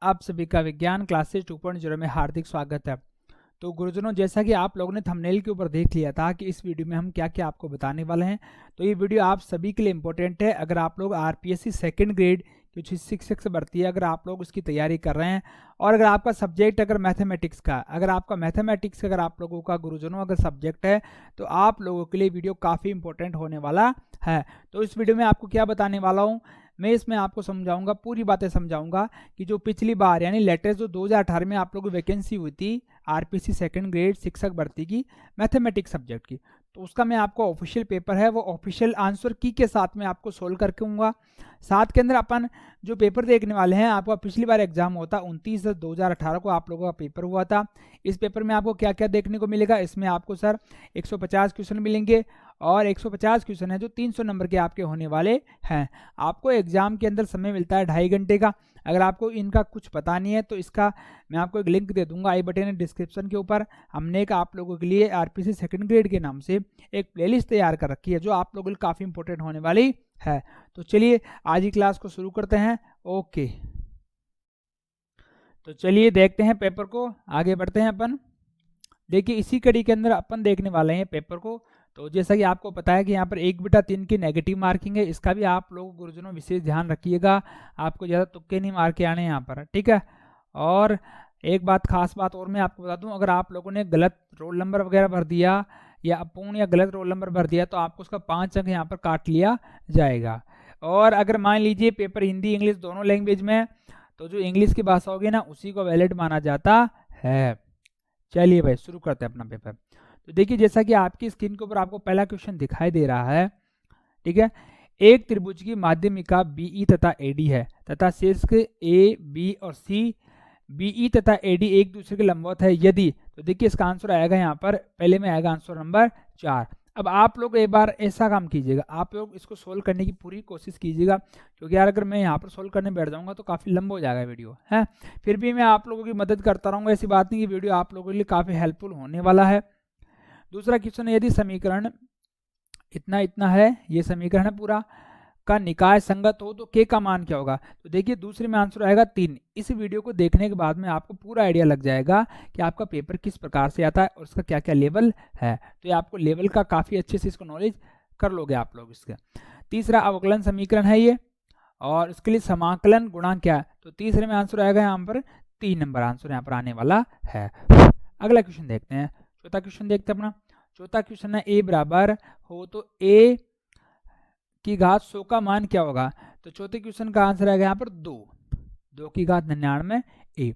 आप सभी का विज्ञान क्लासेस 2.0 में हार्दिक स्वागत है। तो गुरुजनों, जैसा कि आप लोगों ने थंबनेल के ऊपर देख लिया था कि इस वीडियो में हम क्या क्या आपको बताने वाले हैं, तो ये वीडियो आप सभी के लिए इम्पोर्टेंट है। अगर आप लोग आरपीएससी सेकंड ग्रेड कुछ शिक्षक से भर्ती है, अगर आप लोग उसकी तैयारी कर रहे हैं और अगर आपका सब्जेक्ट अगर मैथमेटिक्स का, अगर आपका मैथमेटिक्स अगर आप लोगों का गुरुजनों अगर सब्जेक्ट है, तो आप लोगों के लिए वीडियो काफ़ी इंपॉर्टेंट होने वाला है। तो इस वीडियो में आपको क्या बताने वाला हूँ, मैं इसमें आपको समझाऊंगा, पूरी बातें समझाऊंगा कि जो पिछली बार यानी लेटेस्ट जो 2018 में आप लोगों की वैकेंसी हुई थी आरपीएससी सेकंड ग्रेड शिक्षक भर्ती की मैथमेटिक्स सब्जेक्ट की, तो उसका मैं आपको ऑफिशियल पेपर है वो ऑफिशियल आंसर की के साथ में आपको सोल्व करके दूंगा। साथ के अंदर अपन जो पेपर देखने वाले हैं, आपका पिछली बार एग्जाम होता 29/10/2018 को आप लोगों का पेपर हुआ था। इस पेपर में आपको क्या क्या देखने को मिलेगा, इसमें आपको सर 150 क्वेश्चन मिलेंगे और 150 क्वेश्चन है जो 300 नंबर के आपके होने वाले हैं। आपको एग्जाम के अंदर समय मिलता है 2.5 घंटे का। अगर आपको इनका कुछ पता नहीं है तो इसका मैं आपको एक लिंक दे दूंगा आई बटन डिस्क्रिप्शन के ऊपर। हमने एक आप लोगों के लिए आरपीएससी सेकंड ग्रेड के नाम से एक प्लेलिस्ट तैयार कर रखी है जो आप लोगों के लिए काफ़ी इंपॉर्टेंट होने वाली है। तो चलिए आज ही क्लास को शुरू करते हैं। ओके, तो चलिए देखते हैं पेपर को, आगे बढ़ते हैं अपन। देखिए इसी कड़ी के अंदर अपन देखने वाले हैं पेपर को। तो जैसा कि आपको पता है कि यहाँ पर 1/3 की नेगेटिव मार्किंग है, इसका भी आप लोग गुरुजनों विशेष ध्यान रखिएगा। आपको ज़्यादा तुक्के नहीं मार के आने यहाँ पर, ठीक है। और एक बात खास बात और मैं आपको बता दूं, अगर आप लोगों ने गलत रोल नंबर वगैरह भर दिया या अपूर्ण या गलत रोल नंबर भर दिया तो आपको उसका 5 अंक यहाँ पर काट लिया जाएगा। और अगर मान लीजिए पेपर हिंदी इंग्लिश दोनों लैंग्वेज में, तो जो इंग्लिश की भाषा होगी ना उसी को वैलिड माना जाता है। चलिए भाई शुरू करते हैं अपना पेपर। तो देखिए जैसा कि आपकी स्क्रीन के ऊपर आपको पहला क्वेश्चन दिखाई दे रहा है, ठीक है। एक त्रिभुज की माध्यमिका बीई तथा एडी है तथा शीर्ष ए बी और सी बीई तथा एडी एक दूसरे के लंबवत है यदि, तो देखिए इसका आंसर आएगा यहाँ पर पहले में आएगा आंसर नंबर 4। अब आप लोग एक बार ऐसा काम कीजिएगा, आप लोग इसको सोल्व करने की पूरी कोशिश कीजिएगा, क्योंकि यार अगर मैं यहाँ पर सोल्व करने बैठ जाऊंगा तो काफ़ी लंबा हो जाएगा वीडियो है। फिर भी मैं आप लोगों की मदद करता रहूँगा, ऐसी बात नहीं कि वीडियो आप लोगों के लिए काफ़ी हेल्पफुल होने वाला है। दूसरा क्वेश्चन है, यदि समीकरण इतना इतना है, ये समीकरण है पूरा का निकाय संगत हो तो के का मान क्या होगा। तो देखिए दूसरे में आंसर आएगा 3। इस वीडियो को देखने के बाद में आपको पूरा आइडिया लग जाएगा कि आपका पेपर किस प्रकार से आता है और उसका क्या क्या लेवल है। तो ये आपको लेवल का काफ़ी अच्छे से इसको नॉलेज कर लोगे आप लोग इसका। तीसरा अवकलन समीकरण है ये, और इसके लिए समाकलन गुणांक क्या है, तो तीसरे में आंसर आएगा यहाँ पर 3 नंबर आंसर यहाँ पर आने वाला है। अगला क्वेश्चन देखते हैं, चौथा क्वेश्चन देखते हैं अपना। चौथा क्वेश्चन है ए बराबर हो तो ए की घात 100 का मान क्या होगा। तो चौथे क्वेश्चन का आंसर आएगा यहाँ पर 2 की घात 99 ए।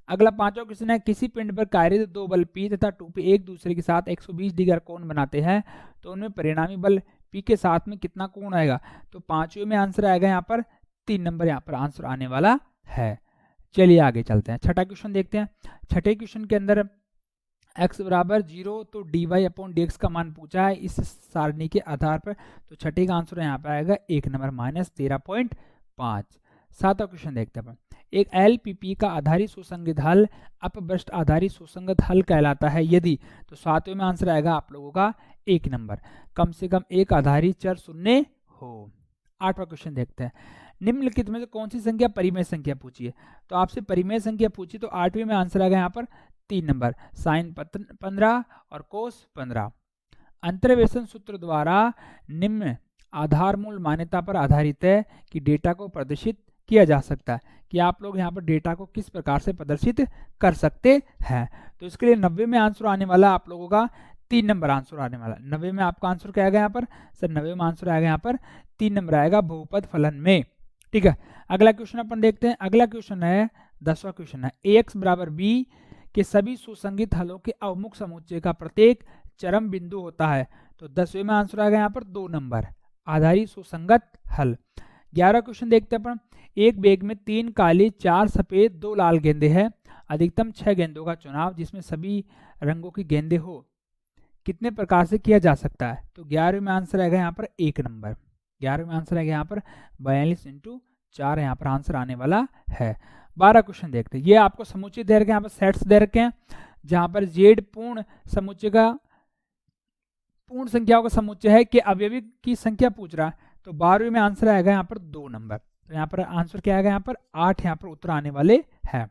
अगला पांचवा क्वेश्चन है, किसी पिंड पर कार्यरत 2 बल P तथा 2P एक दूसरे के साथ 120 डिग्री कोण बनाते हैं तो उनमें परिणामी बल P के साथ में कितना कोण आएगा। तो पांचवें में आंसर आएगा यहाँ पर 3 नंबर यहाँ पर आंसर आने वाला है। चलिए आगे चलते हैं, छठा क्वेश्चन देखते हैं। छठे क्वेश्चन के अंदर x बराबर 0 तो dy/dx का मान पूछा है इस सारणी के आधार पर। तो छठे का आंसर यहाँ पर आएगा 1 नंबर -13.5। सातवां क्वेश्चन देखते हैं। एक LPP का आधारी सुसंगत हल अपभ्रष्ट आधारी सुसंगत हल कहलाता है यदि, तो सातवें में आंसर आएगा आप लोगों का 1 नंबर कम से कम एक आधारी चर शून्य हो। आठवां क्वेश्चन देखते हैं, निम्नलिखित में से कौन सी संख्या परिमेय संख्या पूछी है। तो आपसे परिमेय संख्या पूछी तो आठवें में आंसर आएगा यहाँ पर 3 नंबर साइन 15 और कोस 15। अंतर्वेशन सूत्र द्वारा निम्न आधार मूल मान्यता पर आधारित है कि डेटा को प्रदर्शित किया जा सकता है, कि आप लोग यहाँ पर डेटा को किस प्रकार से प्रदर्शित कर सकते हैं। तो इसके लिए 90 में आंसर आने वाला आप लोगों का 3 नंबर आंसर आने वाला। 90 में आपका आंसर क्या आएगा यहाँ पर सर, 90 में आंसर आएगा यहाँ पर 3 नंबर आएगा बहुपद फलन में, ठीक है। अगला क्वेश्चन अपन देखते हैं। अगला क्वेश्चन है 10वां क्वेश्चन है, ax बराबर b के सभी सुसंगत हलों के अवमुख समुच्चय का प्रत्येक चरम बिंदु होता है। तो 10वें में आंसर आ गया यहाँ पर 2 नंबर आधारी सुसंगत हल। 11 क्वेश्चन देखते हैं अपन। एक बैग में 3 काली 4 सफेद 2 लाल गेंदे हैं, अधिकतम 6 गेंदों का चुनाव जिसमें सभी रंगों की गेंदे हो कितने प्रकार से किया जा सकता है। तो 11वें में आंसर आएगा यहाँ पर 1 नंबर। 11वें में आंसर आएगा यहाँ पर 42 × 4 यहाँ पर आंसर आने वाला है। 12 क्वेश्चन देखते हैं। ये आपको समुच्चय दे रखे हैं, यहाँ पर सेट्स दे रखे हैं जहां पर जेड पूर्ण समुच्चय का पूर्ण संख्याओं का समुच्चय है कि अवयवी की संख्या पूछ रहा है। तो 12वें में आंसर आएगा यहाँ पर 2 नंबर। तो यहाँ पर आंसर क्या आएगा, यहाँ पर 8 यहाँ पर उत्तर आने वाले हैं।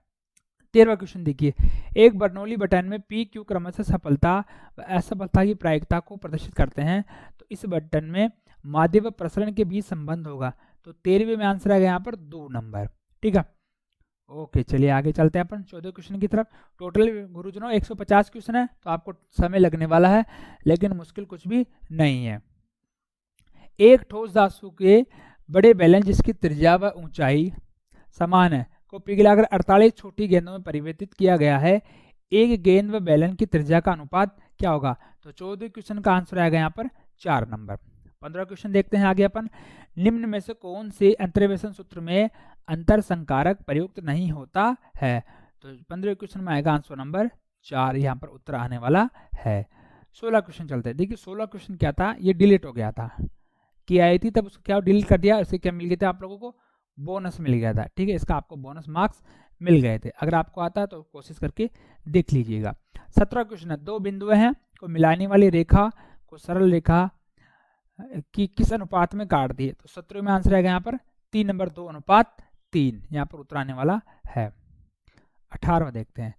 13वां क्वेश्चन देखिए, एक बर्नौली बटन में पी क्यू क्रमशः सफलता व असफलता की प्रायिकता को प्रदर्शित करते हैं, तो इस बटन में माध्य व प्रसरण के बीच संबंध होगा। तो 13वें में आंसर आएगा यहाँ पर 2 नंबर। ठीक है, ओके चलिए आगे चलते हैं अपन 14 क्वेश्चन की तरफ। टोटल गुरुजनों 150 क्वेश्चन है, तो आपको समय लगने वाला है, लेकिन मुश्किल कुछ भी नहीं है। एक ठोस धातु के बड़े बैलेंस जिसकी त्रिज्या व ऊंचाई समान है को पिघलाकर 48 छोटी गेंदों में परिवर्तित किया गया है, एक गेंद व बैलन की त्रिज्या का अनुपात क्या होगा। तो 14 क्वेश्चन का आंसर आएगा यहाँ पर 4 नंबर। 15 क्वेश्चन देखते हैं आगे अपन। निम्न में से कौन से अंतर्वेशन सूत्र में अंतर संकारक प्रयुक्त नहीं होता है। तो 15 क्वेश्चन में आएगा आंसर नंबर 4 यहाँ पर उत्तर आने वाला है। 16 क्वेश्चन चलते हैं। देखिए 16 क्वेश्चन क्या था, ये डिलीट हो गया था कि आई थी, तब उसको क्या डिलीट कर दिया, इससे क्या मिल गया था आप लोगों को, बोनस मिल गया था। ठीक है, इसका आपको बोनस मार्क्स मिल गए थे। अगर आपको आता है तो कोशिश करके देख लीजिएगा। 17 क्वेश्चन है, दो बिंदुएं हैं को मिलाने वाली रेखा को सरल रेखा की किस अनुपात में काट दी है। तो 17 में आंसर आएगा यहाँ पर 3 नंबर 2:3 यहाँ पर उत्तर आने वाला है। 18वां देखते हैं,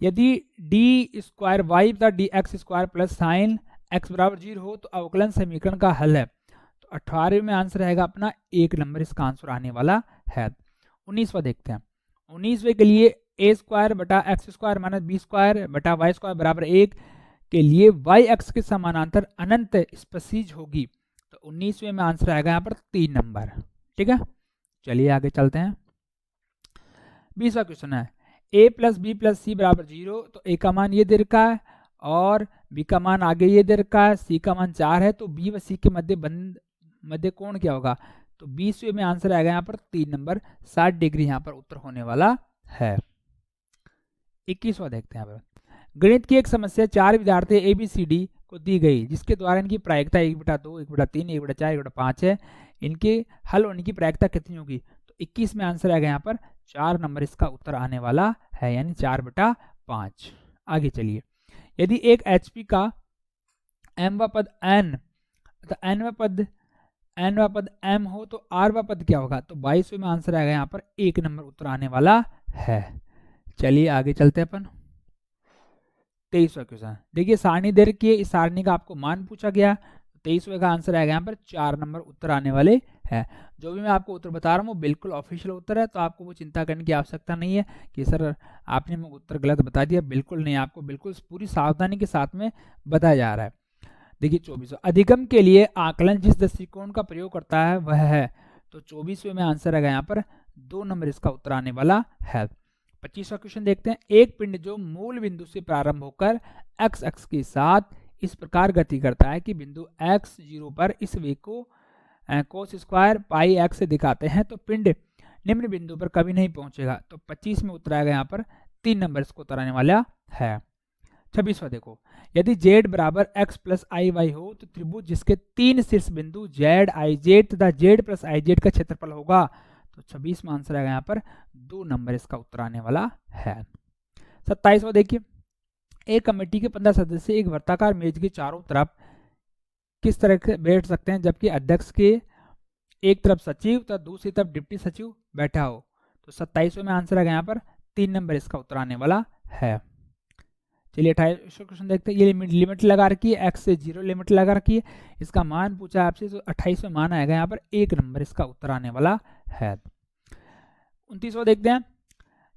यदि डी स्क्वायर वाई बटा D x square plus sine x बराबर 0 हो तो अवकलन समीकरण का हल है। तो 18वें में आंसर रहेगा अपना 1 नंबर इसका आंसर आने वाला है। 19वां देखते हैं, 19वें के लिए ए स्क्वायर बटा X square minus B square बटा वाई स्क्वायर बराबर 1 के लिए वाई एक्स के समानांतर अनंत स्पसीज होगी। तो 19वें में आंसर आएगा यहाँ पर 3 नंबर। ठीक है, चलिए आगे चलते हैं। 20वां क्वेश्चन है, a प्लस बी प्लस सी बराबर 0, तो a का मान ये दे रखा है और b का मान आगे ये दे रखा है, c का मान 4 है, तो b व c के मध्य कोण क्या होगा। तो 20वें में आंसर आएगा यहाँ पर 3 नंबर 60 डिग्री यहाँ पर उत्तर होने वाला है। 21वां देखते हैं यहाँ पर, गणित की एक समस्या 4 विद्यार्थी ABCD को दी गई जिसके द्वारा इनकी प्रायिकता 1/2, 1/3, 1/4, 1/5 है, इनके हल होने की प्रायिकता कितनी होगी। तो 21 में आंसर आएगा यहाँ पर 4 नंबर इसका उत्तर आने वाला है, यानी 4/5। आगे चलिए, यदि एक HP का m पद n तथा n पद m हो तो r पद क्या होगा। तो 22वें में आंसर आएगा यहाँ पर 1 नंबर उत्तर आने वाला है। चलिए आगे चलते हैं अपन। 23वां क्वेश्चन, देखिए सारणी दे रखी है, इस सारणी का आपको मान पूछा गया। 23वें का आंसर आएगा यहाँ पर 4 नंबर उत्तर आने वाले हैं। जो भी मैं आपको उत्तर बता रहा हूँ वो बिल्कुल ऑफिशियल उत्तर है, तो आपको वो चिंता करने की आवश्यकता नहीं है कि सर आपने उत्तर गलत बता दिया। बिल्कुल नहीं, आपको बिल्कुल पूरी सावधानी के साथ में बताया जा रहा है। देखिए 24वां, अधिगम के लिए आकलन जिस दृष्टिकोण का प्रयोग करता है वह है। तो 24वें में आंसर आएगा यहाँ पर 2 नंबर इसका उत्तर आने वाला है। 25वां क्वेश्चन देखते हैं, एक पिंड जो मूल बिंदु से प्रारंभ होकर x अक्ष के साथ इस प्रकार गति करता है कि बिंदु x0 पर इस वेग को कोस स्क्वायर पाई x से दिखाते हैं, तो पिंड निम्न बिंदु पर कभी नहीं पहुंचेगा। तो 25 में उत्तर आएगा यहाँ पर 3 नंबर इसको उत्तर आने वाला है। 26वां देखो, यदि z बराबर x प्लस आई वाई हो तो त्रिभुज जिसके 3 शीर्ष बिंदु z i z तथा z प्लस आई जेड का क्षेत्रफल होगा। तो 26 में आंसर आएगा यहाँ पर 2 नंबर इसका उत्तर आने वाला है। 27वां देखिए, एक कमेटी के 15 सदस्य एक वर्ताकार मेज के चारों तरफ किस तरह से बैठ सकते हैं जबकि अध्यक्ष के एक तरफ सचिव तथा दूसरी तरफ डिप्टी सचिव बैठा हो। तो 27वें में आंसर आएगा यहाँ पर 3 नंबर इसका उत्तर आने वाला है। चलिए 28वां क्वेश्चन देखते हैं, ये लिमिट लगा रखी है, x से 0 लिमिट लगा रखी है, इसका मान पूछा आपसे, तो 28वें मान आएगा यहाँ पर 1 नंबर इसका उत्तर आने वाला है। 29वां देखते हैं,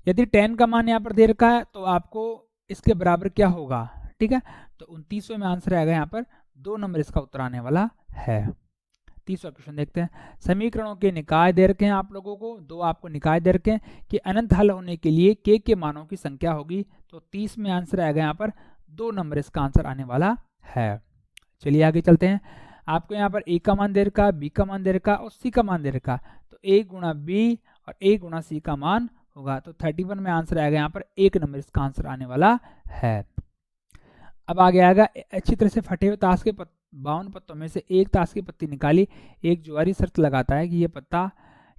यदि tan का मान यहाँ पर दे रखा है तो आपको इसके बराबर क्या होगा। ठीक है, तो 29वें में आंसर आएगा यहाँ पर 2 नंबर इसका उत्तर आने वाला है। 30वां क्वेश्चन देखते हैं, समीकरणों के निकाय दे रखे हैं आप लोगों को, 2 आपको निकाय दे रखे हैं कि अनंत हल होने के लिए k के मानों की संख्या होगी। तो 30 में आंसर आएगा यहाँ पर 2 नंबर इसका आंसर आने वाला है। चलिए आगे चलते हैं, आपको यहाँ पर a का मान दे रखा, b का मान दे रखा और c का मान दे रखा, तो a गुणा b और a गुणा c का मान होगा। तो 31 में आंसर आएगा यहाँ पर 1 नंबर इसका आंसर आने वाला है। अब आगे आएगा, अच्छी तरह से फटे हुए ताश के 52 पत्तों में से एक ताश की पत्ती निकाली, एक जुआरी शर्त लगाता है कि ये पत्ता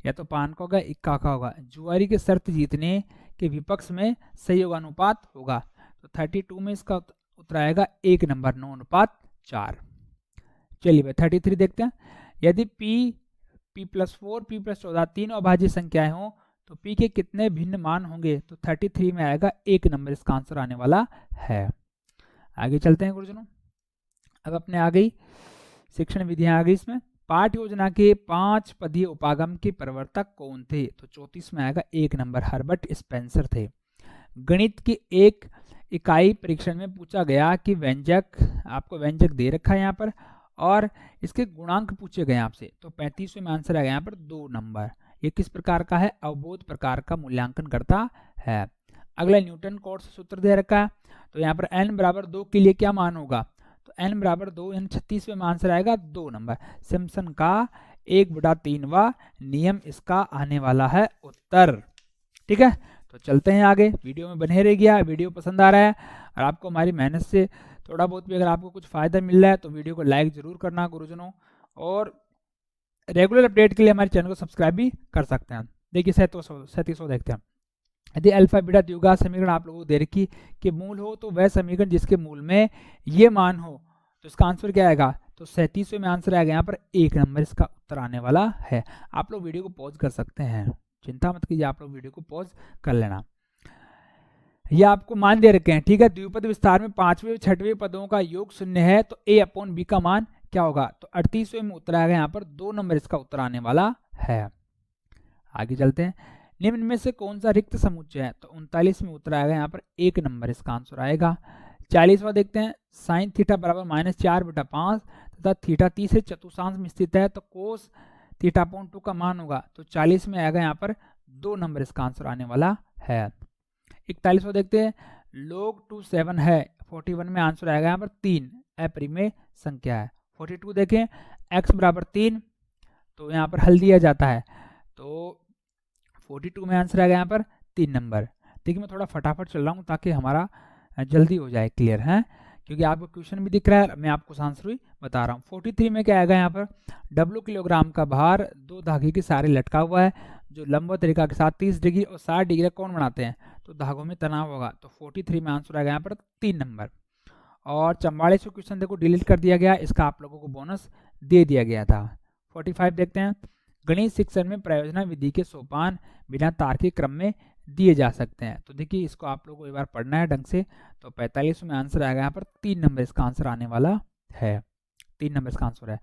या तो पान का होगा इक्का का होगा, जुआरी के शर्त जीतने के विपक्ष में सहयोगानुपात होगा। तो 32 में इसका उत्तर आएगा 1 नंबर 9:4। चलिए भाई 33 देखते हैं, यदि P p+4 p+14 तीनों अभाज्य संख्याएं हों तो p के कितने भिन्न मान होंगे, तो 33 में आएगा 1 नंबर इसका आंसर आने वाला है। आगे चलते हैं गुरुजनों। अब अपने आ गई शिक्षण विधियां आ गई इसमें। पाठ योजना के 5 पदीय उपागम के प्रवर्तक कौन थे, तो 34 में आएगा 1 नंबर हर्बर्ट स्पेंसर थे। गणित की एक इकाई परीक्षण में पूछा गया कि व्यंजक, आपको व्यंजक दे रखा है यहाँ पर और इसके गुणांक पूछे गए आपसे, तो 35वें में आंसर आएगा यहाँ पर 2 नंबर। ये किस प्रकार का है, अवबोध प्रकार का मूल्यांकन करता है। अगला न्यूटन कोट्स सूत्र दे रखा है, तो यहाँ पर n बराबर 2 के लिए क्या मान होगा, तो n बराबर 2 यानी 36वें में आंसर आएगा 2 नंबर। सिम्पसन का 1/3वां नियम इसका आने वाला है उत्तर। ठीक है, तो चलते हैं आगे। वीडियो में बने रहिएगा। वीडियो पसंद आ रहा है और आपको हमारी मेहनत से थोड़ा बहुत भी अगर आपको कुछ फायदा मिल रहा है तो वीडियो को लाइक जरूर करना गुरुजनों, और रेगुलर अपडेट के लिए हमारे चैनल को सब्सक्राइब भी कर सकते हैं। देखिए 3700 देखते हैं। यदि अल्फा बीटा द्विघात समीकरण आप लोगों को दे रखी के मूल हो तो वह समीकरण जिसके मूल में ये मान हो, तो इसका आंसर क्या आएगा, तो 37वें में आंसर आएगा यहाँ पर 1 नंबर इसका उत्तर आने वाला है। आप लोग वीडियो को पॉज कर सकते हैं, चिंता मत कीजिए, आप लोग वीडियो को पॉज कर लेना। ये आपको मान दे रखे हैं, ठीक है। द्विपद विस्तार में 5वें 6वें पदों का योग 0 है तो a/b का मान क्या होगा, तो 38वें में उत्तर आएगा यहाँ पर 2 नंबर इसका उत्तर आने वाला है। आगे चलते हैं। निम्न में से कौन सा रिक्त समुच्चय है, तो 39 में उत्तर आएगा यहाँ पर 1 नंबर इसका आंसर आएगा। 40वां देखते हैं। साइन थीटा बराबर -4/5 तथा थीटा तीसरे चतुर्थांश में स्थित है तो कोस थीटा अपॉन 2 का मान होगा, तो 40 में आएगा यहाँ पर 2 नंबर इसका आंसर आने वाला है। 41वां देखते हैं। log 2 7 है, 41 में आंसर आएगा यहाँ पर 3, अपरिमेय संख्या है। 42 देखें, x बराबर 3, तो यहाँ पर हल दिया जाता है, तो 42 में आंसर आएगा यहाँ पर 3 नंबर। देखिए मैं थोड़ा फटाफट चल रहा हूँ ताकि हमारा जल्दी हो जाए क्लियर है, क्योंकि आपको क्वेश्चन भी दिख रहा है, मैं आपको आंसर भी बता रहा हूँ। 43 में क्या आएगा यहाँ पर, W किलोग्राम का भार 2 धागे के सहारे लटका हुआ है जो लंबवत रेखा के साथ 30 डिग्री और 60 डिग्री कौन बनाते हैं, तो धागों में तनाव होगा, तो 43 में आंसर आएगा यहाँ पर 3 नंबर। और 44 क्वेश्चन देखो डिलीट कर दिया गया, इसका आप लोगों को बोनस दे दिया गया था। 45 देखते हैं। गणित शिक्षण में प्रयोजना विधि के सोपान बिना तार्किक क्रम में दिए जा सकते हैं, तो देखिए इसको आप लोगों को एक बार पढ़ना है ढंग से। तो 45 में आंसर आएगा यहाँ पर 3 नंबर इसका आंसर आने वाला है, 3 नंबर इसका आंसर है।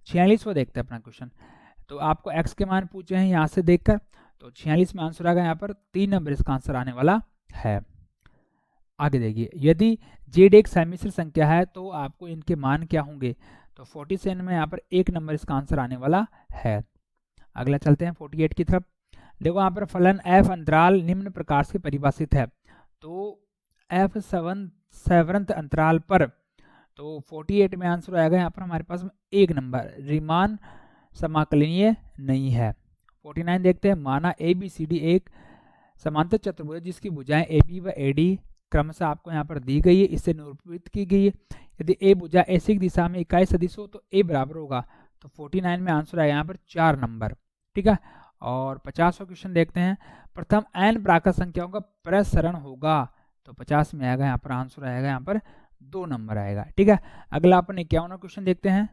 46वां देखते हैं अपना क्वेश्चन। तो आपको x के मान पूछे हैं यहाँ से देखकर, तो 46 में आंसर आएगा यहाँ पर 3 नंबर इसका आंसर आने वाला है। आगे देखिए, यदि z एक सम्मिश्र संख्या है तो आपको इनके मान क्या होंगे, तो 47 में यहाँ पर 1 नंबर इसका आंसर आने वाला है। अगला चलते हैं 48 की तरफ। देखो यहाँ पर फलन f अंतराल निम्न प्रकार से परिभाषित है, तो f सवंत अंतराल पर, तो 48 में आंसर आएगा यहाँ पर हमारे पास 1 नंबर, रीमान समाकलनीय नहीं है। 49 देखते हैं। माना ABCD एक समांतर चतुर्भुज जिसकी भुजाएं AB व AD क्रमशः आपको यहाँ पर दी गई है, इससे निरूपित की गई है। यदि A भुजा ऐसी दिशा में इकाई सदिश हो तो A बराबर होगा, तो 49 में आंसर आएगा यहाँ पर 4 नंबर। ठीक है, और 50वां क्वेश्चन देखते हैं। प्रथम n प्राकृत संख्याओं का प्रसरण होगा, तो 50 में आएगा यहाँ पर आंसर आएगा यहाँ पर 2 नंबर आएगा। ठीक है, अगला अपन 51वां क्वेश्चन देखते हैं।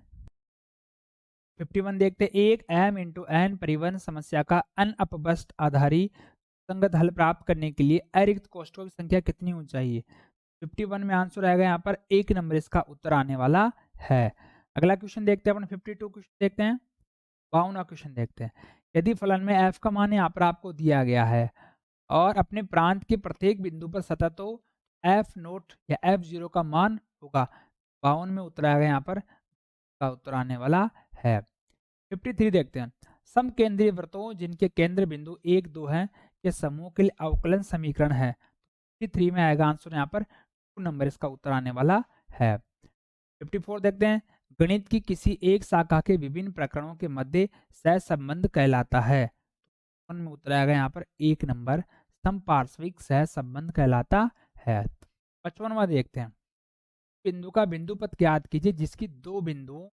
51 देखते हैं। एक m × n परिवहन समस्या का अनअपबस्ट आधारी संगत हल प्राप्त करने के लिए अरिक्त कोष्ठकों की संख्या कितनी होनी चाहिए। 51 में आंसर आएगा यहाँ पर 1 नंबर इसका उत्तर आने वाला है। अगला क्वेश्चन देखते हैं अपन 52 क्वेश्चन देखते हैं। 52वां क्वेश्चन देखते हैं। यदि फलन में f का मान यहाँ पर आपको दिया गया है और अपने प्रांत के प्रत्येक बिंदु पर सतह, तो f0 या f0 का मान होगा। 52 में उत्तर आएगा यहाँ पर का उत्तर आने वाला है। 53 देखते हैं। समकेंद्रीय वृत्तों जिनके केंद्र बिंदु 1 2 हैं के समूह के लिए अवकलन समीकरण है। 53 में आएगा आंसर यहाँ पर 2 नंबर इसका उत्तर आने वाला है। 54 देखते हैं। गणित की किसी एक शाखा के विभिन्न प्रकरणों के मध्य सहसंबंध कहलाता है। में उत्तर आएगा यहाँ पर 1 नंबर, समपार्श्विक सहसंबंध कहलाता है। 55वां देखते हैं। बिंदु का बिंदुपथ ज्ञात कीजिए जिसकी 2 बिंदुओं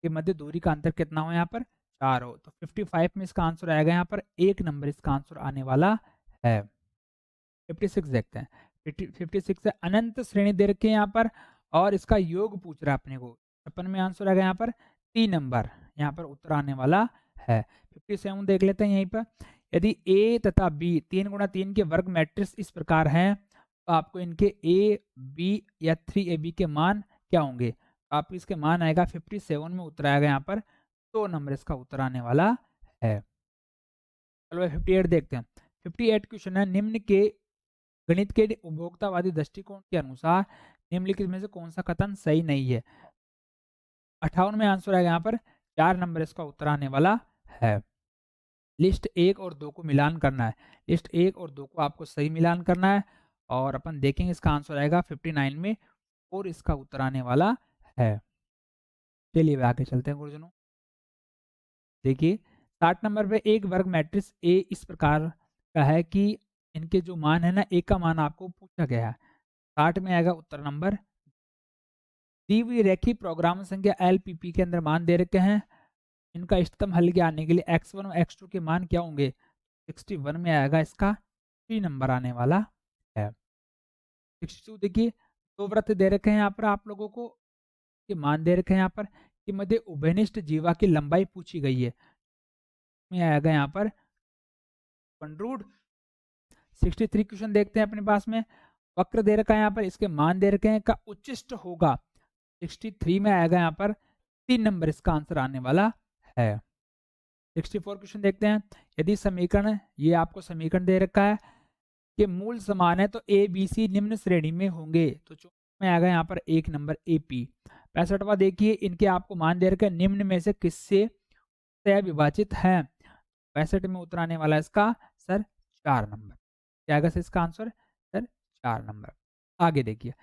के मध्य दूरी का अंतर कितना हो, यहाँ पर 4 हो। तो 55 में इसका आंसर आएगा यहाँ पर 1 नंबर इसका आंसर आने वाला है। 56 देखते हैं। 56 से अनंत श्रेणी दे रखी है यहाँ पर और इसका योग पूछ रहा है अपने को। 56 में आंसर आएगा यहाँ पर 3 नंबर, यहाँ पर उत्तर आने वाला है। 57 देख लेते हैं यहीं पर। यदि ए तथा बी 3 गुणा 3 के वर्ग मैट्रिक्स इस प्रकार हैं तो आपको इनके ए बी या 3ab के मान क्या होंगे? तो आप इसके मान आएगा 57 में उत्तर आएगा यहाँ पर 2 नंबर इसका उत्तर आने वाला है। चलो 58 देखते हैं। 58 क्वेश्चन है, निम्न के गणित के उपभोक्तावादी दृष्टिकोण के अनुसार निम्नलिखित में से कौन सा कथन सही नहीं है? 58 में आंसर आएगा यहाँ पर 4 नंबर इसका उत्तर आने वाला है। लिस्ट 1 और 2 को मिलान करना है। लिस्ट 1 और 2 को आपको सही मिलान करना है और अपन देखेंगे इसका आंसर आएगा 59 में और इसका उत्तर आने वाला है। चलिए आगे चलते हैं गुरुजनों। देखिए 60 नंबर पे एक वर्ग मैट्रिक्स ए इस प्रकार का है कि इनके जो मान है ना, ए का मान आपको पूछा गया है। 60 में आएगा उत्तर नंबर। दी हुई रेखीय प्रोग्राम संख्या LPP के अंदर मान दे रखे हैं। इनका इष्टतम हल के आने के लिए x1 और x2 के मान क्या होंगे? 61 में आएगा इसका 3 नंबर आने वाला है। 62 देखिए, दो वृत्त दे रखे हैं यहाँ पर आप लोगों को, ये मान दे रखे हैं यहाँ पर कि मध्य उभयनिष्ठ जीवा की लंबाई पूछी गई है। में आएगा यहाँ पर 100। 63 क्वेश्चन देखते हैं अपने पास में। वक्र दे रखा है यहाँ पर, इसके मान दे रखे हैं का उच्चिष्ट होगा। 63 में आएगा यहाँ पर 3 नंबर इसका आंसर आने वाला है। 64 क्वेश्चन देखते हैं। यदि समीकरण, ये आपको समीकरण दे रखा है कि मूल समान है तो ए बी सी निम्न श्रेणी में होंगे, तो में आएगा यहाँ पर 1 नंबर AP। 65वां देखिए, इनके आपको मान दे रखे हैं निम्न में से किससे विभाजित है? 65 में उत्तर आने वाला इसका सर 4 नंबर। क्या आएगा सर इसका आंसर? Sir 4 number. आगे देखिए,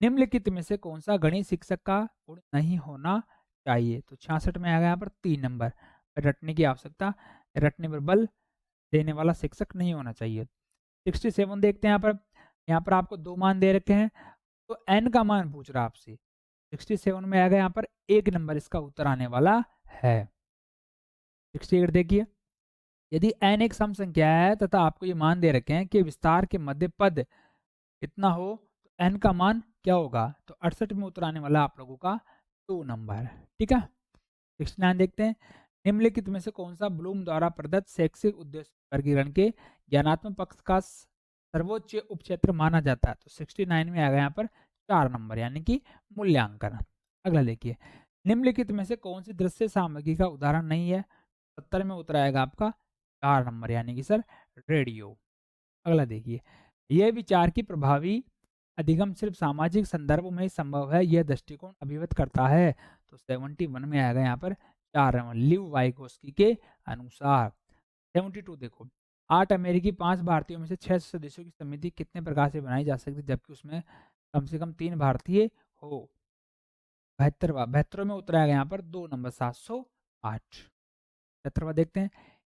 निम्नलिखित में से कौन सा गणित शिक्षक का गुण नहीं होना चाहिए? तो 66 में आएगा यहाँ पर 3 नंबर। रटने की आवश्यकता, रटने पर बल देने वाला शिक्षक नहीं होना चाहिए। 67 देखते हैं यहाँ पर आपको 2 मान दे रखे हैं तो n का मान पूछ रहा है आपसे। 67 में आएगा यहाँ पर 1 नंबर इसका उत्तर आने वाला है। 68 देखिए, यदि n एक सम संख्या है तथा आपको ये मान दे रखे हैं कि विस्तार के मध्य पद कितना हो तो n का मान क्या होगा? तो 68 में उत्तर आने वाला आप लोगों का 2 नंबर। ठीक है। 69 देखते हैं। निम्नलिखित में से कौन सा ब्लूम द्वारा प्रदत्त शैक्षिक उद्देश्य वर्गीकरण के ज्ञानात्मक पक्ष का सर्वोच्च उपक्षेत्र माना जाता है? तो 69 में आ गया यहाँ पर 4 नंबर यानी कि मूल्यांकन। अगला देखिए, निम्नलिखित में से कौन सी दृश्य सामग्री का उदाहरण नहीं है? 70 में उत्तर आएगा आपका 4 नंबर यानी कि सर रेडियो। अगला देखिए, यह विचार की प्रभावी अधिगम सिर्फ सामाजिक संदर्भ में संभव है, यह दृष्टिकोण अभिव्यक्त करता है। तो 71 में आएगा यहाँ पर 4 नंबर लिव वाइगोस्की के अनुसार। 72 देखो, 8 अमेरिकी 5 भारतीयों में से 6 सदस्यों की समिति कितने प्रकार से बनाई जा सकती है जबकि उसमें कम से कम 3 भारतीय हो? 72 में उत्तर आएगा यहाँ पर 2 नंबर 708। 73वां देखते हैं।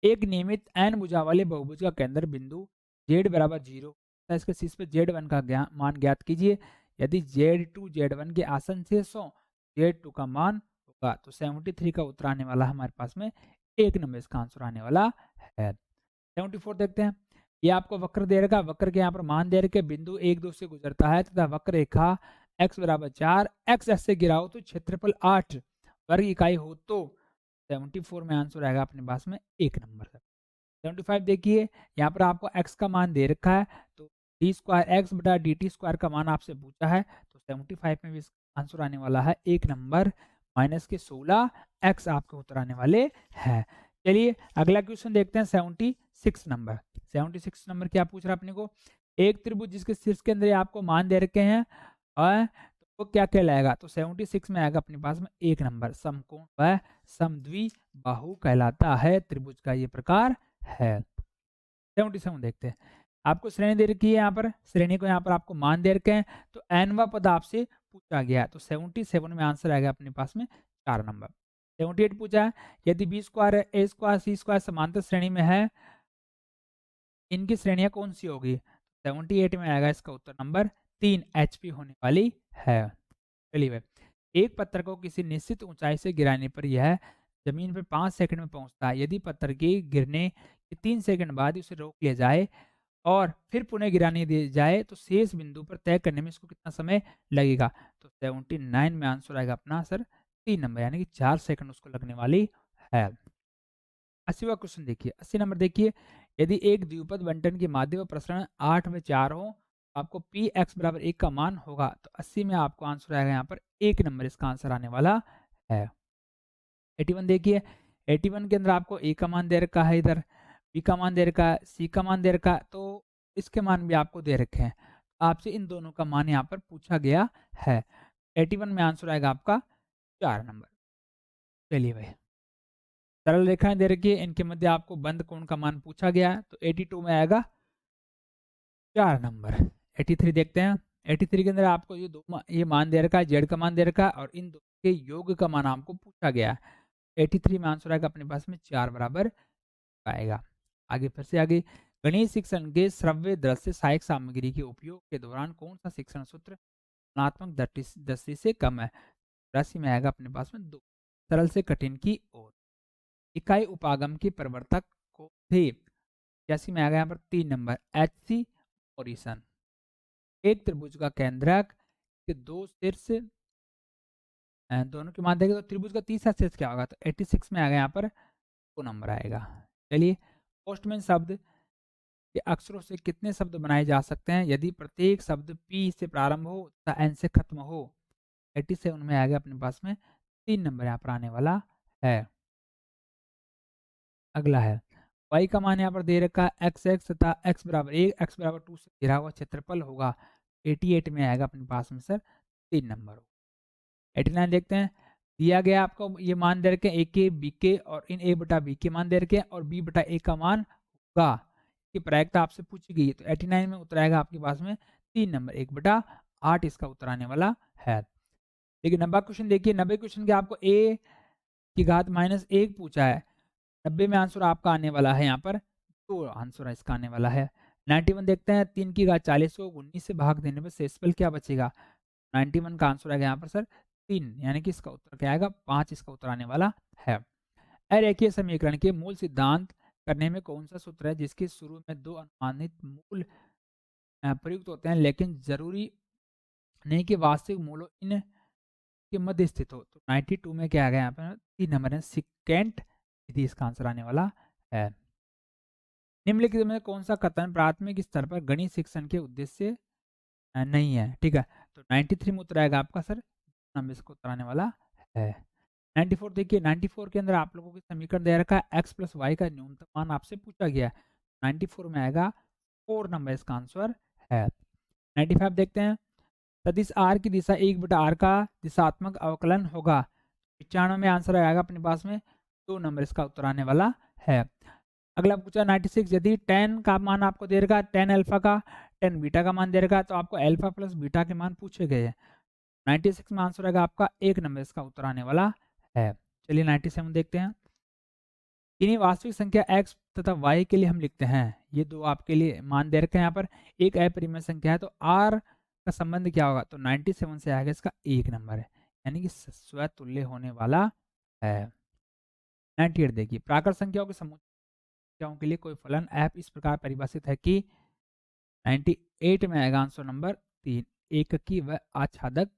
एक नियमित n भुजा वाले बहुभुज का केंद्र बिंदु z बराबर 0, इसके शीर्ष पे z1 का मान ज्ञात कीजिए। यदि z2 z1 के आसन शेष हो, z2 का मान होगा। तो 73 का उत्तर आने वाला हमारे पास में 1 नंबर इसका आंसर आने वाला है। 74 देखते हैं। ये आपको वक्र दे रखा, वक्र के यहाँ पर मान दे रखे, बिंदु 1 2 से गुजरता है तथा वक्र रेखा x बराबर 4 x s से गिराओ तो क्षेत्रफल 8 वर्ग इकाई हो तो 74 में आंसर आएगा अपने पास में 1 नंबर का। 75 देखिए, यहाँ पर आपको x का मान दे रखा है तो d स्क्वायर x बटा dt स्क्वायर का मान आपसे पूछा है तो 75 में भी आंसर आने वाला है 1 नंबर माइनस के 16 x आपके उत्तर आने वाले हैं। चलिए अगला क्वेश्चन देखते हैं 76 नंबर। 76 नंबर क्या पूछ रहा है अपने को? एक त्रिभुज जिसके शीर्ष के अंदर आपको मान दे रखे हैं और तो वो क्या कहलाएगा? तो 76 में आएगा अपने पास में 1 नंबर समकोण व समद्विबाहु कहलाता है, त्रिभुज का ये प्रकार है। 77 देखते हैं। आपको श्रेणी दे रखी है, यहाँ पर श्रेणी को यहाँ पर आपको मान दे रखे हैं तो n पद आपसे पूछा गया है तो 77 में आंसर आएगा अपने पास में 4 नंबर। 78 पूछा है, यदि b square a square c square समांतर श्रेणी में है, इनकी श्रेणियां कौन सी होगी? 78 में आएगा इसका उत्तर नंबर 3 HP होने वाली है। चलिए, एक पत्थर को किसी निश्चित ऊंचाई से गिराने पर यह जमीन पर 5 सेकंड में पहुंचता है। यदि पत्थर के गिरने के 3 सेकंड बाद उसे रोक लिया जाए और फिर पुनः गिराने दी जाए तो शेष बिंदु पर तय करने में इसको कितना समय लगेगा? तो 79 में आंसर आएगा अपना सर 3 नंबर यानी कि 4 सेकंड उसको लगने वाली है। 80वां क्वेश्चन देखिए, 80 नंबर देखिए, यदि एक द्विपद बंटन की माध्यम प्रसरण 8 में 4 हो, आपको पी एक्स बराबर 1 का मान होगा। तो 80 में आपको आंसर आएगा यहाँ पर 1 नंबर इसका आंसर आने वाला है। 81 देखिए, 81 के अंदर आपको ए का मान दे रखा है, इधर बी का मान दे रखा है, सी का मान दे रखा है, तो इसके मान भी आपको दे रखे हैं। आपसे इन दोनों का मान यहाँ पर पूछा गया है। 81 में आंसर आएगा आपका 4 नंबर। चलिए भाई, सरल रेखाएं दे रखी है, इनके मध्य आपको बंद कोण का मान पूछा गया है, तो 82 में आएगा 4 नंबर। 83 देखते हैं, 83 के अंदर आपको ये मान दे रखा है, जेड का मान दे रखा है, और इन दोनों के योग का मान आपको पूछा गया है। 83 में आंसर आएगा अपने पास में 4 बराबर आएगा। आगे फिर से आगे, गणित शिक्षण के श्रव्य दृश्य सहायक सामग्री के उपयोग के दौरान कौन सा शिक्षण सूत्र तुलनात्मक दृष्टि से कम है? राशि में आएगा अपने पास में 2, सरल से कठिन की ओर। इकाई उपागम के प्रवर्तक को थे, जैसे में आएगा यहाँ पर 3 नंबर एच सी मॉरिसन। एक त्रिभुज का केंद्रक के 2 शीर्ष दोनों के मान देंगे तो त्रिभुज का तीसरा शीर्ष क्या होगा? तो 86 में आएगा यहाँ पर 2 नंबर आएगा। चलिए, पोस्टमैन शब्द के अक्षरों से कितने शब्द बनाए जा सकते हैं यदि प्रत्येक शब्द पी से प्रारंभ हो तथा एन से खत्म हो? 87 में आएगा अपने पास में 3 नंबर यहाँ पर आने वाला है। अगला है, y का मान यहाँ पर दे रखा है एक्स एक्स तथा x बराबर 1 x बराबर 2 से घिरा हुआ क्षेत्रफल होगा। 88 में आएगा अपने पास में सर 3 नंबर हो। 89 देखते हैं, दिया गया आपको ये मान दे रखे हैं a के b के, और इन a बटा b के मान दे रखे हैं, और b बटा a का मान होगा, की प्रायिकता आपसे पूछी गई है। तो 89 में उत्तर आएगा आपके पास में 3 नंबर 1 बटा 8 इसका उत्तर आने वाला है। लेकिन 90 क्वेश्चन देखिए, 90 क्वेश्चन के आपको a की घात -1 पूछा है। 90 में आंसर आपका आने वाला है यहाँ पर 2 आंसर इसका आने वाला है। 91 देखते हैं, 3 की घात 40 को 19 से भाग देने पर शेषफल क्या बचेगा? 91 का आंसर आएगा यहाँ पर सर 3, यानी कि इसका उत्तर क्या आएगा? 5 इसका उत्तर आने वाला है। अरेखीय समीकरण के मूल सिद्धांत करने में कौन सा सूत्र है जिसके शुरू में 2 अनुमानित मूल प्रयुक्त होते हैं, लेकिन जरूरी नहीं कि वास्तविक मूलों इन के मध्य स्थित हो? तो 92 में क्या आ गया यहाँ पर 3 नंबर है, सिकेंट विधि इसका आंसर आने वाला है। निम्नलिखित में कौन सा कथन प्राथमिक स्तर पर गणित शिक्षण के उद्देश्य नहीं है? ठीक है, तो 93 में उत्तर आएगा आपका सर नंबर इसको उत्तर आने वाला है। 94 देखिए, 94 के अंदर आप लोगों को समीकरण दे रखा है x प्लस वाई का न्यूनतम मान आपसे पूछा गया है। 94 में आएगा 4 नंबर इसका आंसर है। 95 देखते हैं, सदिश r की दिशा 1 बटा r का दिशात्मक अवकलन होगा। 95 में आंसर आएगा अपने पास में 2 नंबर इसका उत्तर आने वाला है। अगला पूछा 96, यदि tan का मान आपको दे रखा है, tan अल्फा का tan बीटा का मान दे रखा है, तो आपको अल्फा प्लस बीटा के मान पूछे गए हैं। 96 में आंसर आएगा आपका 1 नंबर इसका उत्तर आने वाला है। चलिए 97 देखते हैं, इन्हीं वास्तविक संख्या x तथा y के लिए हम लिखते हैं, ये दो आपके लिए मान दे रखे हैं यहाँ पर, एक अपरिमेय संख्या है, तो r का संबंध क्या होगा? तो 97 से आएगा इसका 1 नंबर है, यानी कि स्वतुल्य होने वाला है। 98 देखिए, प्राकृत संख्याओं के समूह संख्याओं के लिए कोई फलन f इस प्रकार परिभाषित है कि 98 में आएगा आंसर नंबर 3, एककी व आच्छादक।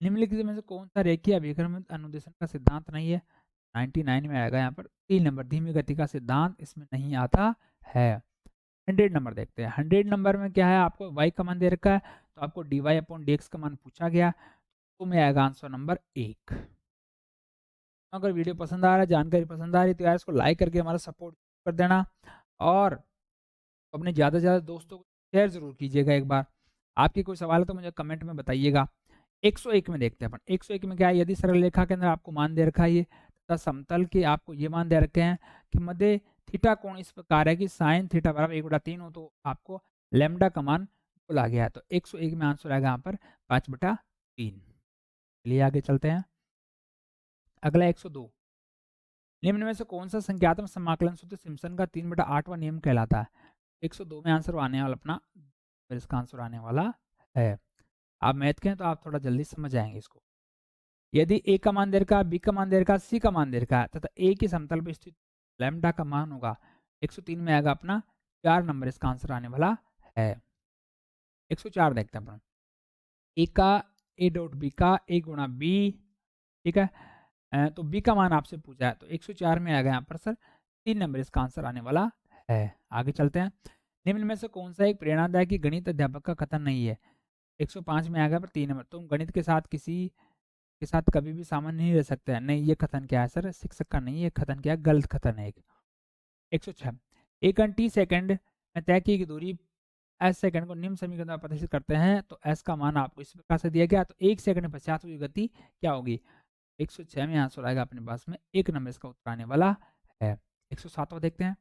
निम्नलिखित में से कौन सा रेखीय अभिक्रमित अनुदेशन का सिद्धांत नहीं है? 99 में आएगा यहाँ पर 3 नंबर, धीमी गति का सिद्धांत इसमें नहीं आता है। 100 नंबर देखते हैं, 100 नंबर में क्या है, आपको y का मान दे रखा है, तो आपको dy/dx का मान पूछा गया, तो में आएगा आंसर नंबर 1। अगर वीडियो पसंद आ रहा है, जानकारी पसंद आ रही है, तो यार इसको लाइक करके हमारा सपोर्ट कर देना, और अपने ज़्यादा से ज़्यादा दोस्तों को शेयर जरूर कीजिएगा। एक बार आपके कोई सवाल है तो मुझे कमेंट में बताइएगा। 101 में देखते हैं अपन, 101 में क्या है, यदि सरल रेखा के अंदर आपको मान दे रखा है ये, तथा समतल के आपको ये मान दे रखे हैं कि मध्य थीटा कोण इस प्रकार है कि साइन थीटा बराबर 1/3 हो, तो आपको लैम्डा का मान बोला गया है। तो 101 में आंसर आएगा यहाँ पर 5/3। चलिए आगे चलते हैं। अगला 102, निम्न में से कौन सा संख्यात्मक समाकलन सूत्र सिम्पसन का 3/8वां नियम कहलाता है? 102 में आंसर आने वाला अपना, फिर इसका आंसर आने वाला है। आप मैथ के हैं तो आप थोड़ा जल्दी समझ जाएंगे इसको। यदि a का मान दे रखा है, b का मान दे रखा है, c का मान दे रखा है, तथा a की समतल पर स्थित लैम्डा का मान होगा, 103 में आएगा अपना 4 नंबर इसका आंसर आने वाला है। 104 देखते हैं अपन, a का a डॉट b का a गुणा b, ठीक है, तो बी का मान आपसे पूछा है, तो 104 में आएगा यहाँ पर सर 3 नंबर इसका आंसर आने वाला है। आगे चलते हैं। निम्न में से कौन सा एक प्रेरणादायक गणित अध्यापक का कथन नहीं है? 105 में आएगा पर 3 नंबर, तुम गणित के साथ किसी के साथ कभी भी सामान्य नहीं रह सकते हैं। नहीं, ये कथन क्या है सर? शिक्षक का नहीं, ये कथन क्या है? गलत कथन है। 106, एक घंटे टी सेकंड में तय की गई दूरी एस सेकंड को निम्न समीकरण द्वारा प्रदर्शित करते हैं, तो एस का मान आपको इस प्रकार से दिया गया, तो 1 सेकंड में 50 की गति क्या होगी? 106 में आंसर आएगा अपने पास में, 1 नंबर इसका उत्तर आने वाला है। 107 देखते हैं।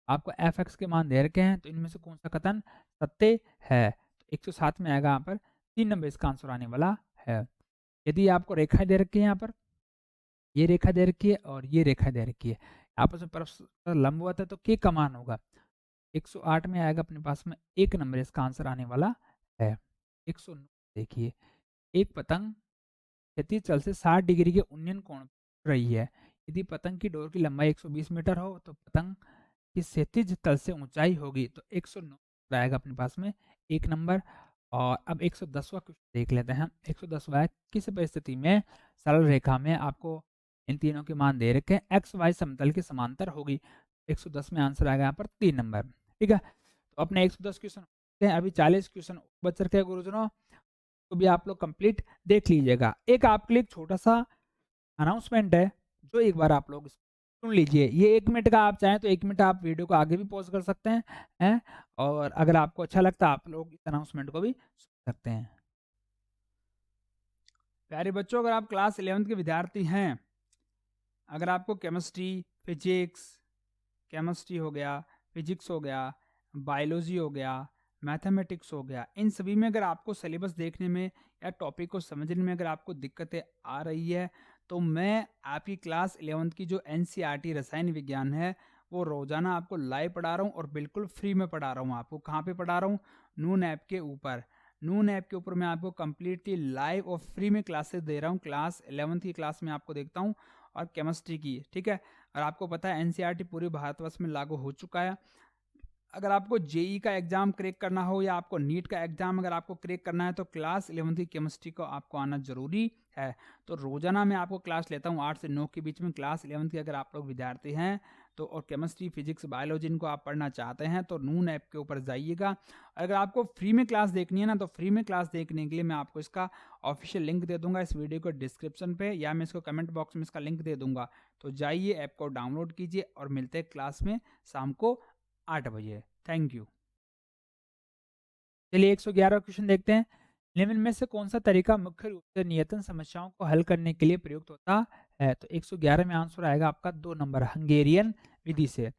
आपको एफ एक्स के मान दे रखे हैं, तो इनमें से कौन सा कथन सत्य है? तो 107 में आएगा यहाँ पर 3 नंबर इसका आंसर आने वाला है। यदि आपको रेखाएं दे रखी है, यहाँ पर ये रेखा दे रखी है और ये रेखा दे रखी है, आपस में परस्पर लंबवत है, तो के का मान होगा 108 में आएगा अपने पास में, 1 नंबर इसका आंसर आने वाला है। 109 देखिए, एक पतंग क्षैतिज तल से 60 डिग्री के उन्नयन कोण पर रही है। यदि पतंग की डोर की लंबाई 120 मीटर हो, तो पतंग की क्षैतिज तल से ऊंचाई होगी, तो 109 आएगा अपने पास में, 1 नंबर। और अब 110वां क्वेश्चन देख लेते हैं। 110वां है, किस परिस्थिति में सरल रेखा में आपको इन तीनों के मान दे रखे हैं, एक्स वाई समतल के समांतर होगी? 110 में आंसर आएगा यहाँ पर 3 नंबर। ठीक है, तो अपने 110 क्वेश्चन अभी 40 क्वेश्चन बच रखे हैं गुरुजनों, तो भी आप लोग कंप्लीट देख लीजिएगा। एक आपके लिए छोटा सा अनाउंसमेंट है, जो एक बार आप लोग सुन लीजिए। ये 1 मिनट का, आप चाहें तो 1 मिनट आप वीडियो को आगे भी पॉज कर सकते हैं, और अगर आपको अच्छा लगता है आप लोग इस अनाउंसमेंट को भी सुन सकते हैं। प्यारे बच्चों, अगर आप क्लास 11th के विद्यार्थी हैं, अगर आपको केमिस्ट्री, केमिस्ट्री हो गया, फिजिक्स हो गया, बायोलॉजी हो गया, मैथमेटिक्स हो गया, इन सभी में अगर आपको सिलेबस देखने में या टॉपिक को समझने में अगर आपको दिक्कतें आ रही है, तो मैं आपकी क्लास 11th की जो एनसीईआरटी रसायन विज्ञान है, वो रोजाना आपको लाइव पढ़ा रहा हूँ और बिल्कुल फ्री में पढ़ा रहा हूँ। आपको कहाँ पे पढ़ा रहा हूँ? नून ऐप के ऊपर। नून ऐप के ऊपर मैं आपको कम्प्लीटली लाइव और फ्री में क्लासेस दे रहा हूँ। क्लास 11th की क्लास में आपको देखता हूँ, और केमिस्ट्री की। ठीक है, और आपको पता है एनसीईआरटी पूरे भारतवर्ष में लागू हो चुका है। अगर आपको जेई का एग्जाम क्रैक करना हो, या आपको नीट का एग्जाम अगर आपको क्रैक करना है, तो क्लास 11th की केमिस्ट्री को आपको आना जरूरी है। तो रोजाना मैं आपको क्लास लेता हूँ 8 से 9 के बीच में। क्लास 11th के अगर आप लोग विद्यार्थी हैं, तो और केमिस्ट्री, फिजिक्स, बायोलॉजी इनको आप पढ़ना चाहते हैं, तो नून ऐप के ऊपर जाइएगा। अगर आपको फ्री में क्लास देखनी है ना, तो फ्री में क्लास देखने के लिए मैं आपको इसका ऑफिशियल लिंक दे दूंगा इस वीडियो को डिस्क्रिप्शन पे, या मैं इसको कमेंट बॉक्स में इसका लिंक दे दूंगा। तो जाइए, ऐप को डाउनलोड कीजिए, और मिलते हैं क्लास में शाम को 8 बजे। Thank you. चलिए 111 क्वेश्चन देखते हैं। निम्न में से कौन सा तरीका मुख्य रूप से नियतन समस्याओं को हल करने के लिए प्रयुक्त होता है? तो 111 में आंसर आएगा आपका 2 नंबर, हंगेरियन विधि से।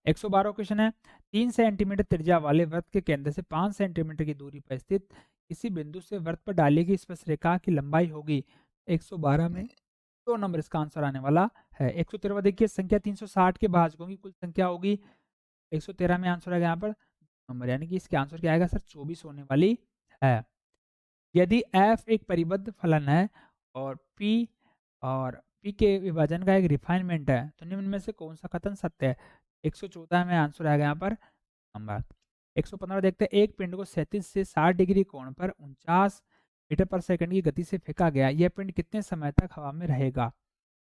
112 क्वेश्चन है, 3 सेंटीमीटर त्रिज्या वाले वृत्त के केंद्र से 5 सेंटीमीटर की दूरी पर स्थित किसी बिंदु से वृत्त पर डाली गई स्पर्शरेखा की लंबाई होगी? 112 में 2 नंबर इसका आंसर आने वाला है। 113 देखिए, संख्या 360 के भाजकों की कुल संख्या होगी? 113 में आंसर आएगा यहाँ पर नंबर, यानी कि इसके आंसर क्या आएगा सर? 24 होने वाली है। यदि f एक परिबद्ध फलन है और p के विभाजन का एक रिफाइनमेंट है, तो निम्न में से कौन सा कथन सत्य है? 114 में आंसर आएगा यहाँ पर नंबर। 115 देखते हैं, एक पिंड को 37 से 60 डिग्री कोण पर 49 मीटर पर सेकंड की गति से फेंका गया, यह पिंड कितने समय तक हवा में रहेगा?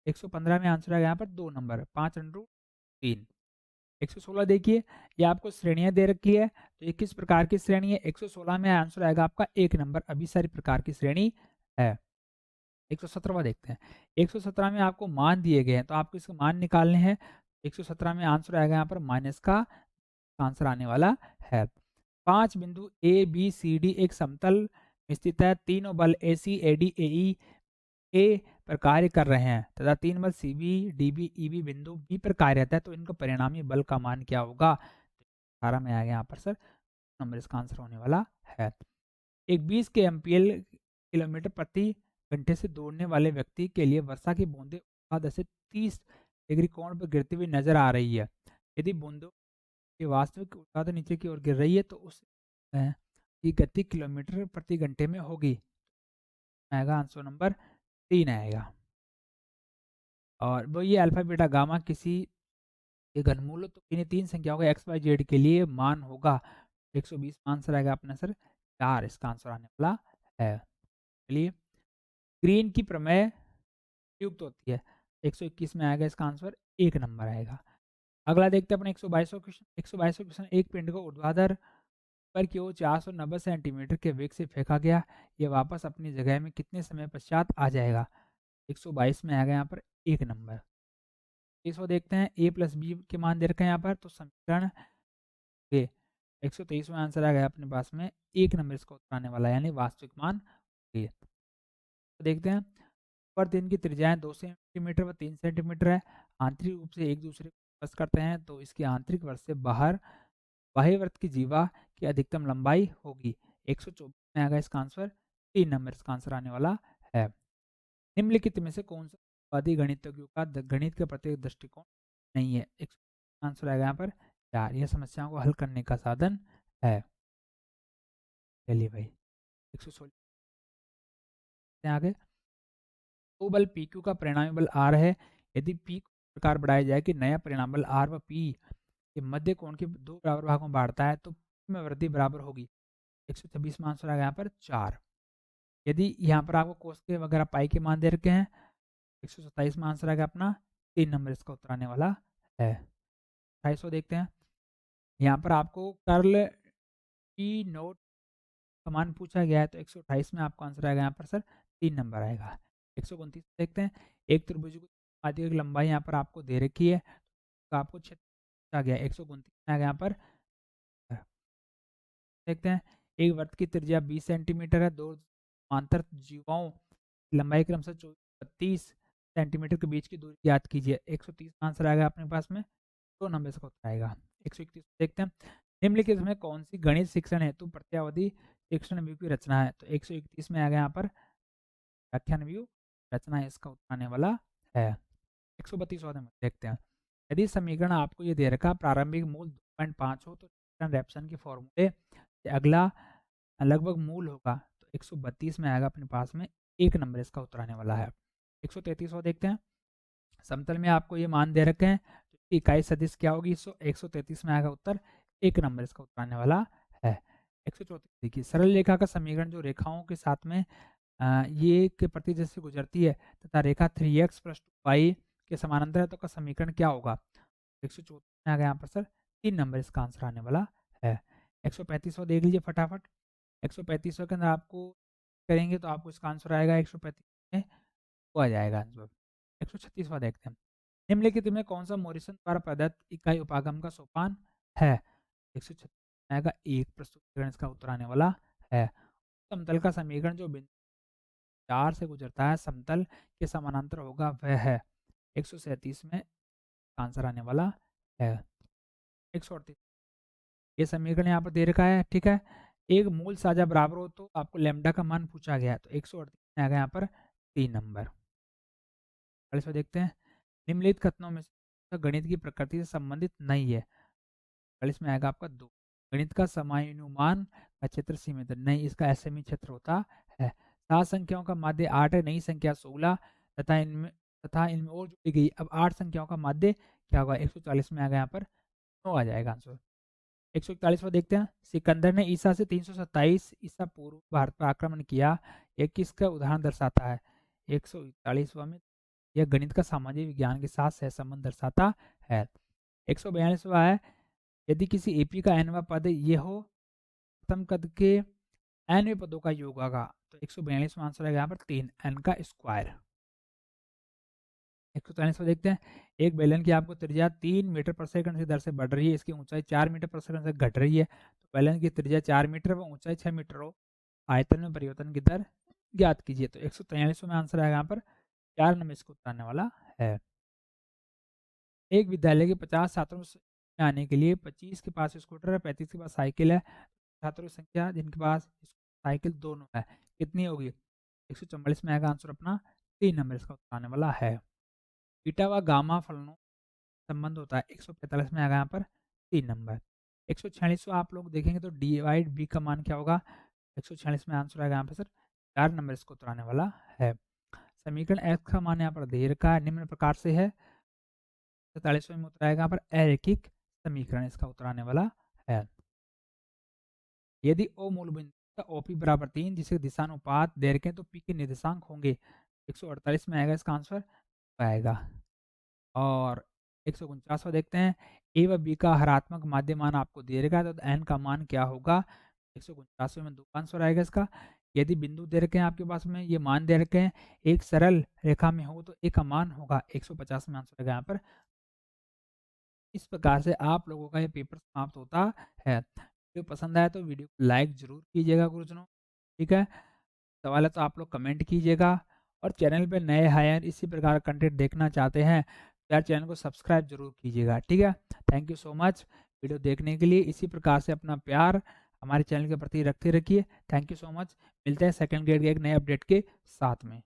115 में आंसर आएगा यहाँ पर 2 नंबर, 5/3। 116 देखिए, ये आपको श्रेणियां दे रखी है, तो ये किस प्रकार की श्रेणी है? 116 में आंसर आएगा आपका 1 नंबर, अभिसारी प्रकार की श्रेणी है। 117वां देखते हैं। 117 में आपको मान दिए गए हैं, तो आपको इसके मान निकालने हैं। 117 में आंसर आएगा यहाँ पर माइनस का आंसर आने वाला है। 5 बिंदु ए बी सी डी एक समतल में स्थित है, तीनों बल ए सी ए डी ए ई ए पर कार्य कर रहे हैं तथा 3 बल C B D B E B बिंदु बी पर कार्यरत है, तो इनका परिणामी बल का मान क्या होगा? 18 में आएगा यहाँ पर सर नंबर इसका आंसर होने वाला है। एक 20 के एमपीएल किलोमीटर प्रति घंटे से दौड़ने वाले व्यक्ति के लिए वर्षा की बूंदें ऊर्ध्वाधर से 30 डिग्री कोण पर गिरती हुई नजर आ रही है। यदि बूंदों की वास्तविक ऊर्ध्वाधर नीचे की ओर गिर रही है, तो उस की गति किलोमीटर प्रति घंटे में होगी। आएगा आंसर नंबर 3 आएगा। और वो ये अल्फा बीटा गामा किसी के घनमूल, तो इन्हें 3 संख्याओं का एक्स वाई जेड के लिए मान होगा। 120 आंसर आएगा अपना सर 4 इसका आंसर आने वाला है। चलिए, ग्रीन की प्रमेय युक्त होती है। 121 में आएगा इसका आंसर 1 नंबर आएगा। अगला देखते हैं अपने 122वां क्वेश्चन। 122वां क्वेश्चन, एक पिंड को ऊर्ध्वाधर पर की ओर 490 सेंटीमीटर के वेग से फेंका गया, ये वापस अपनी जगह में कितने समय पश्चात आ जाएगा? 122 में आएगा यहाँ पर 1 नंबर। इसको देखते हैं, a प्लस बी के मान दे रखे हैं यहाँ पर, तो समीकरण के 123 में आंसर आ गया अपने पास में 1 नंबर इसको उत्तर आने वाला है, यानी वास्तविक मान ये। तो देखते हैं, पर दिन की त्रिज्याएं 2 सेंटीमीटर व 3 सेंटीमीटर है, आंतरिक रूप से एक दूसरे को स्पर्श करते हैं, तो इसकी आंतरिक वर्ष से बाहर बाह्य वृत्त की जीवा की अधिकतम लंबाई होगी। 124 में आएगा इसका आंसर 3 नंबर इसका आंसर आने वाला है। निम्नलिखित में से कौन सा वादी गणितज्ञों का गणित के प्रति दृष्टिकोण नहीं है? एक आंसर आएगा यहाँ पर 4। यह समस्याओं को हल करने का साधन है। चलिए भाई 116 आगे। तो बल PQ का परिणामी बल R है, यदि P को इस प्रकार बढ़ाया जाए कि नया परिणाम बल R व P के मध्य कोण के 2 बराबर भागों में बांटता है, तो P में वृद्धि बराबर होगी। 126 में आंसर आएगा यहाँ पर 4। यदि यहाँ पर आपको कोस के वगैरह पाई के मान दे रखे हैं, 127 में आंसर आएगा अपना 3 नंबर इसका उत्तर आने वाला है। 250 देखते हैं, यहाँ पर आपको कर्ल P नोट का मान पूछा गया है, तो 128 में आपका आंसर आएगा यहाँ पर सर 3 नंबर आएगा। 129 देखते हैं, एक त्रिभुज की आदि की लंबाई यहाँ पर आपको दे रखी है, तो आपको क्षेत्र पूछा गया है, 129 में आएगा यहाँ पर। देखते हैं, एक वृत्त की त्रिज्या 20 सेंटीमीटर है, दो समांतर जीवाओं की लंबाई क्रमशः 32 सेंटीमीटर के बीच की दूरी ज्ञात कीजिए। 130 आंसर आएगा अपने पास में, 2 नंबर इसका उत्तर आएगा। 131 देखते हैं, निम्नलिखित में कौन सी गणित शिक्षण हेतु प्रत्यावधि शिक्षण व्यू की रचना है? तो 131 में आएगा यहाँ पर व्याख्यान व्यू रचना है, इसका उत्तर आने वाला है। 132 देखते हैं, यदि समीकरण आपको ये दे रखा प्रारंभिक मूल 2.5 हो, तो रेप्सन के फॉर्मूले से अगला लगभग मूल होगा, तो 132 में आएगा अपने पास में 1 नंबर इसका उत्तर आने वाला है। 133 देखते हैं, समतल में आपको ये मान दे रखे हैं, तो इकाई सदिश क्या होगी? 133 में आएगा उत्तर 1 नंबर इसका उत्तर आने वाला है। 134 देखिए, सरल रेखा का समीकरण जो रेखाओं के साथ में ये के प्रति जैसे गुजरती है तथा रेखा 3x + 2y के समानांतर है, तो का समीकरण क्या होगा? 134 में आ गया यहाँ पर सर 3 नंबर इसका आंसर आने वाला है। 135 देख लीजिए फटाफट। 135 के अंदर आपको करेंगे तो आपको इसका आंसर आएगा 135 में वो आ जाएगा आंसर। 136 देखते हैं, निम्नलिखित में कौन सा मॉरिसन द्वारा प्रदत्त इकाई उपागम का सोपान है? 136 में आएगा 1 प्रस्तुतिकरण इसका उत्तर आने वाला है। समतल का समीकरण जो बिंदु 4 से गुजरता है समतल के समानांतर होगा वह है। 137 में आंसर आने वाला है। 138 ये समीकरण यहाँ पर दे रखा है, ठीक है। एक मूल साझा बराबर हो तो आपको लैम्डा का मान पूछा गया है, तो 138 में आ गया यहाँ पर 3 नंबर। इसमें देखते हैं, निम्नलिखित कथनों में से गणित की प्रकृति से संबंधित नहीं है। 40 में आएगा आपका 2। गणित का समानुमान का क्षेत्र सीमित नहीं, इसका एसएमई क्षेत्र होता है। 7 संख्याओं का माध्य 8 है, नई संख्या 16 तथा इनमें और जुड़ी गई। अब 8 संख्याओं का माध्य क्या होगा? 140 में आ गया यहाँ पर 9 आ जाएगा आंसर। 141 देखते हैं, सिकंदर ने ईसा से 327 ईसा पूर्व भारत पर आक्रमण किया, यह किसका उदाहरण दर्शाता है? 141 में यह गणित का सामाजिक विज्ञान के साथ सहसंबंध दर्शाता है। 142 है, यदि किसी एपी का nवां पद ये हो, प्रथम पद के nवें पदों का योग होगा, तो 142 में आंसर आएगा यहाँ पर 3 n का स्क्वायर। 143 देखते हैं, एक बेलन की आपको त्रिज्या 3 मीटर पर सेकंड की दर से बढ़ रही है, इसकी ऊंचाई 4 मीटर पर सेकंड से घट रही है, तो बेलन की त्रिज्या 4 मीटर व ऊंचाई 6 मीटर हो, आयतन में परिवर्तन की दर ज्ञात कीजिए। तो 143 में आंसर आएगा यहाँ पर 4 नंबर इसको उत्तर आने वाला है। एक विद्यालय के 50 छात्रों में आने के लिए 25 के पास स्कूटर है, 35 के पास साइकिल है, छात्रों की संख्या जिनके पास साइकिल दोनों है कितनी होगी? 144 में आएगा आंसर अपना 3 नंबर इसका उत्तर आने वाला है। बीटा व गामा फलनों संबंध होता है, 145 में आएगा यहाँ पर 3 नंबर। 146 आप लोग देखेंगे तो डिवाइड बी का मान क्या होगा? 146 में आंसर आएगा यहाँ पर सर 4 नंबर इसको उत्तर आने वाला है। समीकरण एक्स का मान यहाँ पर दे रखा है, निम्न प्रकार से है। 47 में उत्तर आएगा यहाँ पर अरैखिक समीकरण इसका उत्तर आने वाला है। यदि ओ मूल बिंदु OP बराबर 3 जिसके दिशानुपात दे रखे हैं, तो P के निर्देशांक होंगे। 148 में आएगा इसका आंसर आएगा। और 149वां देखते हैं, ए व बी का हरात्मक माध्य मान आपको दे रखा है, तो एन का मान क्या होगा। 149वें में 2 आंसर आएगा इसका। यदि बिंदु दे रखे हैं आपके पास में, ये मान दे रखे हैं, एक सरल रेखा में हो तो ए का मान होगा 150 में आंसर आएगा यहाँ पर। इस प्रकार से आप लोगों का ये पेपर समाप्त होता है। वीडियो पसंद आया तो वीडियो को लाइक जरूर कीजिएगा गुरुजनों, ठीक है। सवाल है तो आप लोग कमेंट कीजिएगा, और चैनल पे नए हायर इसी प्रकार का कंटेंट देखना चाहते हैं तो यार चैनल को सब्सक्राइब जरूर कीजिएगा, ठीक है। Thank you so much video देखने के लिए। इसी प्रकार से अपना प्यार हमारे चैनल के प्रति रखते रखिए। Thank you so much. मिलते हैं सेकंड ग्रेड के एक नए अपडेट के साथ में।